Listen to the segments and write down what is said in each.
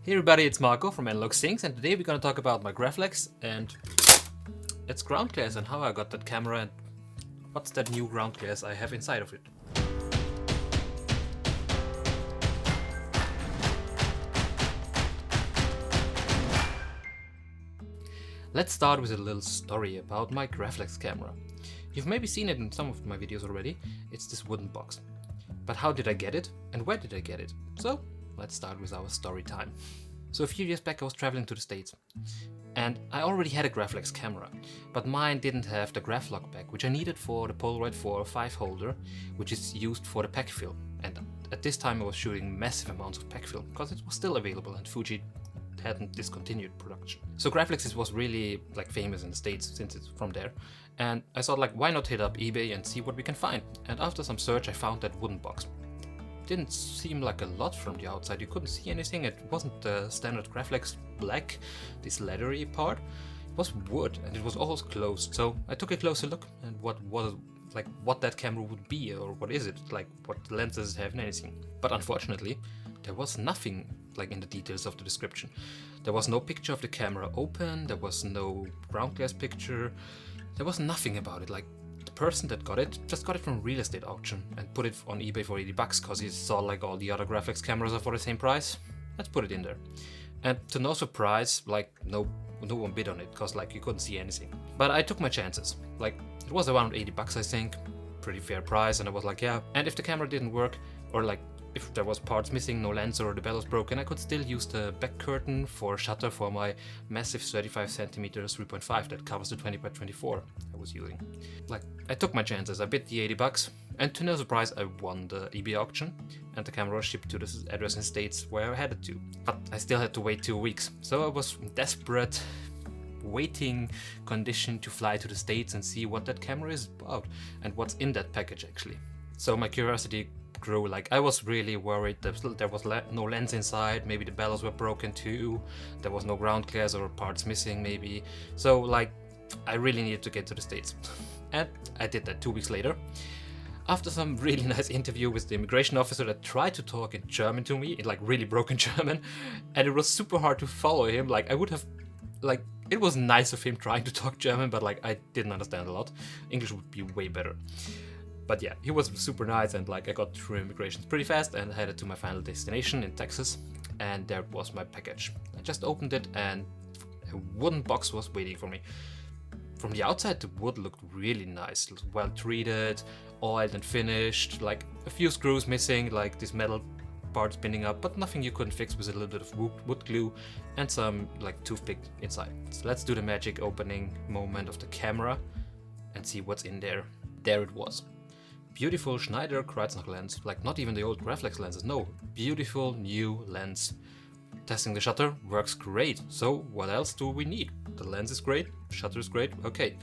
Hey everybody, it's Marco from Analog Things, and today we're gonna talk about my GRAFLEX and its ground glass and how I got that camera and what's that new ground glass I have inside of it. Let's start with a little story about my GRAFLEX camera. You've maybe seen it in some of my videos already. It's this wooden box. But how did I get it and where did I get it? So let's start with our story time. So a few years back I was traveling to the States and I already had a GRAFLEX camera, but mine didn't have the GRAFLOG back, which I needed for the Polaroid 4x5 holder, which is used for the pack film. And at this time I was shooting massive amounts of pack film because it was still available and Fuji hadn't discontinued production. So GRAFLEX was really famous in the States since it's from there. And I thought why not hit up eBay and see what we can find. And after some search I found that wooden box. Didn't seem like a lot from the outside, you couldn't see anything, it wasn't the standard GRAFLEX black, this leathery part, it was wood and it was all closed. So I took a closer look and what that camera would be, or what is it, what lenses have and anything. But unfortunately there was nothing in the details of the description. There was no picture of the camera open, there was no ground glass picture, there was nothing about it. The person that got it just got it from a real estate auction and put it on eBay for $80 because he saw all the other GRAFLEX cameras are for the same price. Let's put it in there. And to no surprise, no one bid on it because you couldn't see anything. But I took my chances. It was around $80 I think, pretty fair price, and I was yeah. And if the camera didn't work, or if there was parts missing, no lens or the bellows broken, I could still use the back curtain for shutter for my massive 35cm 3.5 that covers the 20x24 I was using. I took my chances, I bid the $80, and to no surprise I won the eBay auction, and the camera was shipped to the address in States where I had it to. But I still had to wait 2 weeks, so I was in desperate waiting condition to fly to the States and see what that camera is about and what's in that package actually. So my curiosity grew. I was really worried that there was no lens inside, maybe the bellows were broken too, there was no ground glass or parts missing maybe. So I really needed to get to the States. And I did that 2 weeks later. After some really nice interview with the immigration officer that tried to talk in German to me, in really broken German, and it was super hard to follow him. I would have, it was nice of him trying to talk German, but I didn't understand a lot. English would be way better. But yeah, he was super nice, and I got through immigration pretty fast and headed to my final destination in Texas, and there was my package. I just opened it and a wooden box was waiting for me. From the outside the wood looked really nice, well treated, oiled and finished, a few screws missing, this metal part spinning up, but nothing you couldn't fix with a little bit of wood glue and some toothpick inside. So let's do the magic opening moment of the camera and see what's in there. There it was. Beautiful Schneider Kreuznach lens, not even the old GRAFLEX lenses, no, beautiful new lens. Testing the shutter works great, so what else do we need? The lens is great, shutter is great, okay.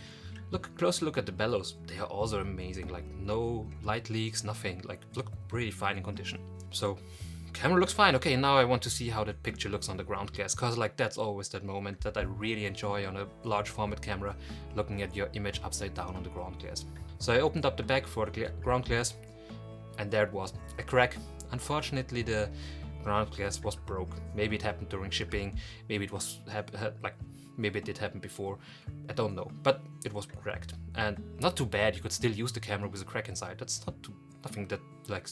Closer look at the bellows, they are also amazing, no light leaks, nothing, look pretty fine in condition. So, camera looks fine, okay, now I want to see how that picture looks on the ground glass, cause that's always that moment that I really enjoy on a large format camera, looking at your image upside down on the ground glass. So I opened up the back for the ground glass, and there it was, a crack. Unfortunately the ground glass was broke. Maybe it happened during shipping, maybe it was maybe it did happen before, I don't know, but it was cracked. And not too bad, you could still use the camera with a crack inside. That's nothing that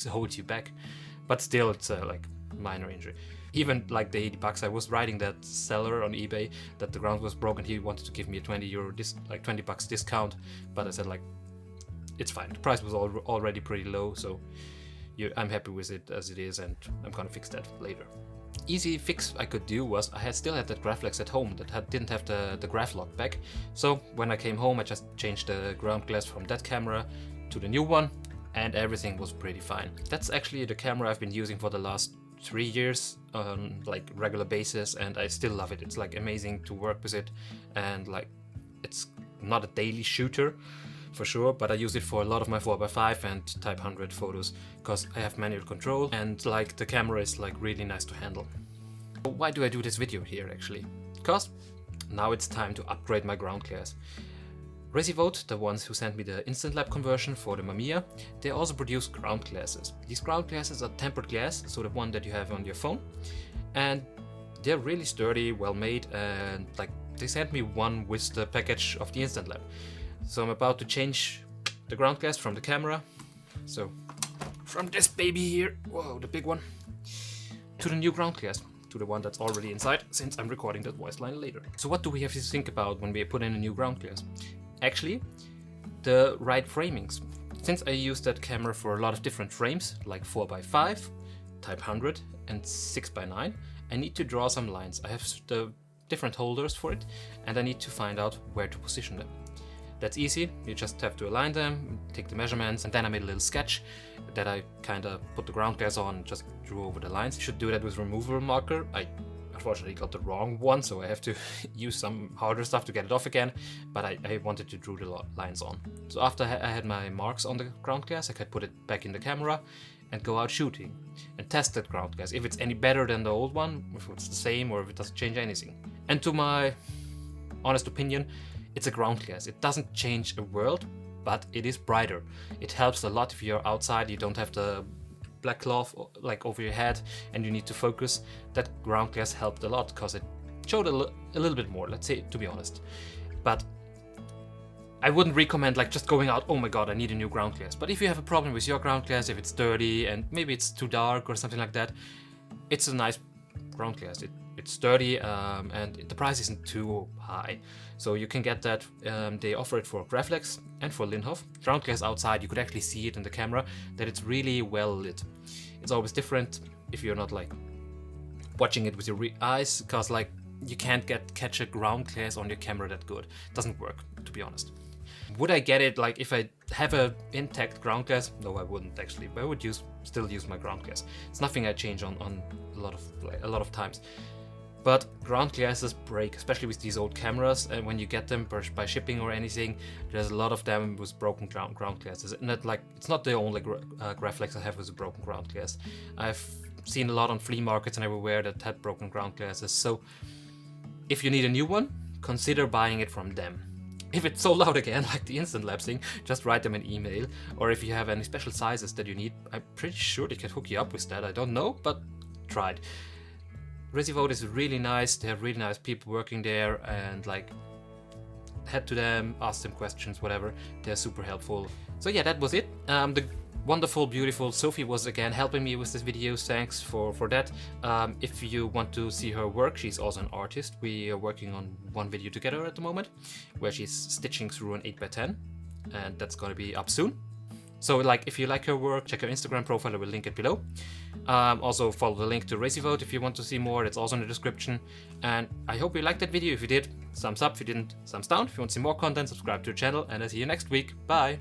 holds you back, but still it's a minor injury. Even the $80, I was writing that seller on eBay that the ground was broken. He wanted to give me a $20 discount, but I said it's fine. The price was already pretty low, so I'm happy with it as it is, and I'm gonna fix that later. Easy fix I could do was I still had that GRAFLEX at home that didn't have the GRAFLOG back. So when I came home I just changed the ground glass from that camera to the new one, and everything was pretty fine. That's actually the camera I've been using for the last 3 years on regular basis, and I still love it. It's amazing to work with it, and it's not a daily shooter for sure, but I use it for a lot of my 4x5 and Type 100 photos because I have manual control, and the camera is really nice to handle. Why do I do this video here actually? Because now it's time to upgrade my ground glass. Resivote, the ones who sent me the instant lab conversion for the Mamiya, they also produce ground glasses. These ground glasses are tempered glass, so the one that you have on your phone, and They're really sturdy, well made, and like they sent me one with the package of the Instant Lab. So I'm about to change the ground glass from the camera. So from this baby here, whoa, the big one, to the new ground glass, to the one that's already inside, since I'm recording that voice line later. So what do we have to think about when we put in a new ground glass? Actually, the right framings. Since I use that camera for a lot of different frames, like 4x5, Type 100 and 6x9, I need to draw some lines. I have the different holders for it, and I need to find out where to position them. That's easy, you just have to align them, take the measurements, and then I made a little sketch that I kinda put the ground glass on and just drew over the lines. You should do that with removable marker. I unfortunately got the wrong one, so I have to use some harder stuff to get it off again, but I wanted to draw the lines on. So after I had my marks on the ground glass, I could put it back in the camera and go out shooting and test that ground glass, if it's any better than the old one, if it's the same, or if it doesn't change anything. And to my honest opinion, it's a ground glass. It doesn't change a world, but it is brighter. It helps a lot if you're outside, you don't have the black cloth like over your head and you need to focus. That ground glass helped a lot because it showed a little bit more, let's say, to be honest. But I wouldn't recommend like just going out, oh my god, I need a new ground glass. But if you have a problem with your ground glass, if it's dirty and maybe it's too dark or something like that, it's a nice ground glass. It's sturdy and the price isn't too high. So you can get that, they offer it for GRAFLEX and for Linhof. Ground glass outside, you could actually see it in the camera, that it's really well lit. It's always different if you're not like watching it with your eyes, because like you can't catch a ground glass on your camera that good. It doesn't work, to be honest. Would I get it like if I have a intact ground glass? No, I wouldn't actually, but I would still use my ground glass. It's nothing I change on a lot of times. But ground glasses break, especially with these old cameras, and when you get them by shipping or anything, there's a lot of them with broken ground glasses. And it's not the only GRAFLEX I have with a broken ground glass. I've seen a lot on flea markets and everywhere that had broken ground glasses. So if you need a new one, consider buying it from them. If it's sold out again, like the Instant Lab thing, just write them an email. Or if you have any special sizes that you need, I'm pretty sure they can hook you up with that. I don't know, but try it. ResiVote is really nice. They have really nice people working there, and like head to them, ask them questions, whatever. They're super helpful. So yeah, that was it. The wonderful, beautiful Sophie was again helping me with this video. Thanks for that. If you want to see her work, she's also an artist. We are working on one video together at the moment, where she's stitching through an 8x10, and that's gonna be up soon. So like, if you like her work, check her Instagram profile, I will link it below. Also follow the link to ResiVote if you want to see more, it's also in the description. And I hope you liked that video. If you did, thumbs up. If you didn't, thumbs down. If you want to see more content, subscribe to the channel, and I'll see you next week. Bye!